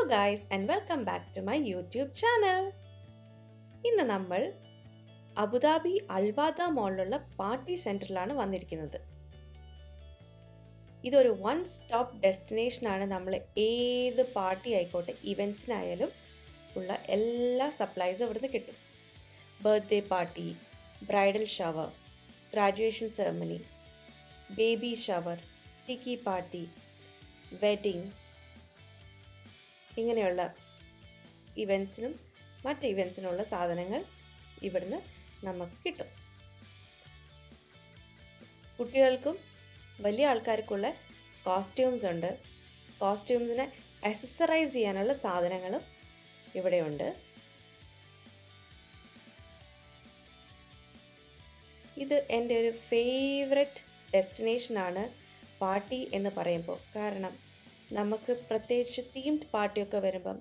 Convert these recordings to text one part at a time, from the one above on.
guys and welcome back to my YouTube channel. ഇന്ന് നമ്മൾ Abu Dhabi അൽവാദ മോളിലുള്ള party സെന്ററിലാണ് വന്നിരിക്കുന്നത്. ഇതൊരു വൺ സ്റ്റോപ്പ് ഡെസ്റ്റിനേഷനാണ്. നമ്മൾ ഏത് പാർട്ടി ആയിക്കോട്ടെ, ഇവൻറ്റ്സിനായാലും ഉള്ള എല്ലാ സപ്ലൈസും ഇവിടുന്ന് കിട്ടും. Birthday party, bridal shower, graduation ceremony, baby shower, tiki party, wedding, ഇങ്ങനെയുള്ള ഇവൻറ്റ്സിനും മറ്റ് ഇവൻറ്റ്സിനുള്ള സാധനങ്ങൾ ഇവിടുന്ന് നമുക്ക് കിട്ടും. കുട്ടികൾക്കും വലിയ ആൾക്കാർക്കുള്ള കോസ്റ്റ്യൂംസ് ഉണ്ട്. കോസ്റ്റ്യൂംസിനെ അക്സസറൈസ് ചെയ്യാനുള്ള സാധനങ്ങളും ഇവിടെയുണ്ട്. ഇത് എൻ്റെ ഒരു ഫേവററ്റ് ഡെസ്റ്റിനേഷനാണ് പാർട്ടി എന്ന് പറയുമ്പോൾ. കാരണം നമുക്ക് പ്രത്യേകിച്ച് തീംഡ് പാർട്ടിയൊക്കെ വരുമ്പം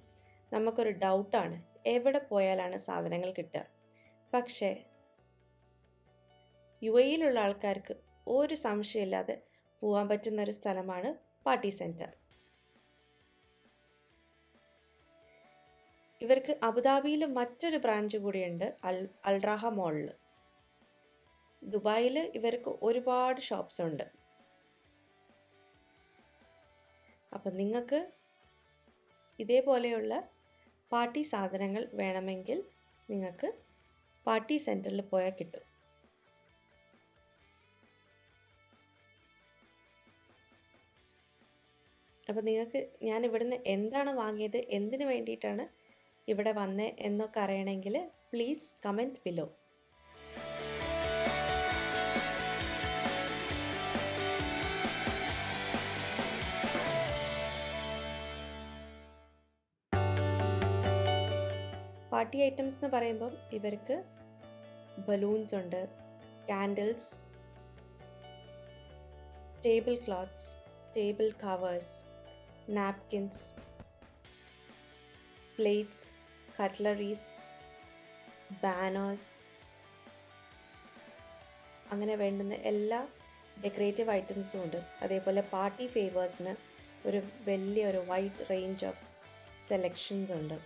നമുക്കൊരു ഡൗട്ടാണ്, എവിടെ പോയാലാണ് സാധനങ്ങൾ കിട്ടുക. പക്ഷേ UAE-യിലുള്ള ആൾക്കാർക്ക് ഒരു സംശയമില്ലാതെ പോകാൻ പറ്റുന്നൊരു സ്ഥലമാണ് പാർട്ടി സെൻറ്റർ. ഇവർക്ക് അബുദാബിയിൽ മറ്റൊരു ബ്രാഞ്ച് കൂടിയുണ്ട്, അൽറാഹ മോളിൽ. ദുബായിൽ ഇവർക്ക് ഒരുപാട് ഷോപ്സ് ഉണ്ട്. അപ്പം നിങ്ങൾക്ക് ഇതേപോലെയുള്ള പാർട്ടി സാധനങ്ങൾ വേണമെങ്കിൽ നിങ്ങൾക്ക് പാർട്ടി സെൻറ്ററിൽ പോയാൽ കിട്ടും. അപ്പോൾ നിങ്ങൾക്ക് ഞാൻ ഇവിടുന്ന് എന്താണ് വാങ്ങിയത്, എന്തിനു വേണ്ടിയിട്ടാണ് ഇവിടെ വന്നത് എന്നൊക്കെ അറിയണമെങ്കിൽ please comment below. Party items എന്ന് പറയുമ്പം ഇവർക്ക് ബലൂൺസ് ഉണ്ട്, candles, table clothes, table covers, napkins, plates, cutleries, banners, അങ്ങനെ വേണ്ടുന്ന എല്ലാ ഡെക്കറേറ്റീവ് ഐറ്റംസും ഉണ്ട്. അതേപോലെ പാർട്ടി ഫേവേഴ്സിന് ഒരു വലിയൊരു വൈഡ് റേഞ്ച് ഓഫ് സെലക്ഷൻസ് ഉണ്ട്.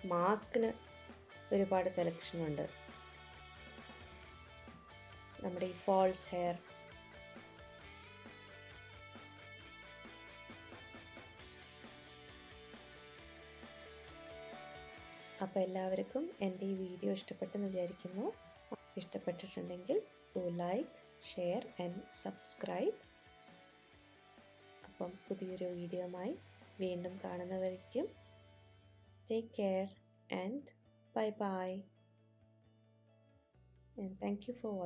മാസ്കിന് ഒരുപാട് സെലക്ഷൻ ഉണ്ട്. നമ്മുടെ ഈ ഫോൾസ് ഹെയർ, അപ്പോൾ എല്ലാവർക്കും എൻ്റെ ഈ വീഡിയോ ഇഷ്ടപ്പെട്ടെന്ന് വിചാരിക്കുന്നു. ഇഷ്ടപ്പെട്ടിട്ടുണ്ടെങ്കിൽ ലൈക്ക്, ഷെയർ ആൻഡ് സബ്സ്ക്രൈബ്. അപ്പം പുതിയൊരു വീഡിയോയുമായി വീണ്ടും കാണുന്നവരേക്കും take care and bye bye, and thank you for watching.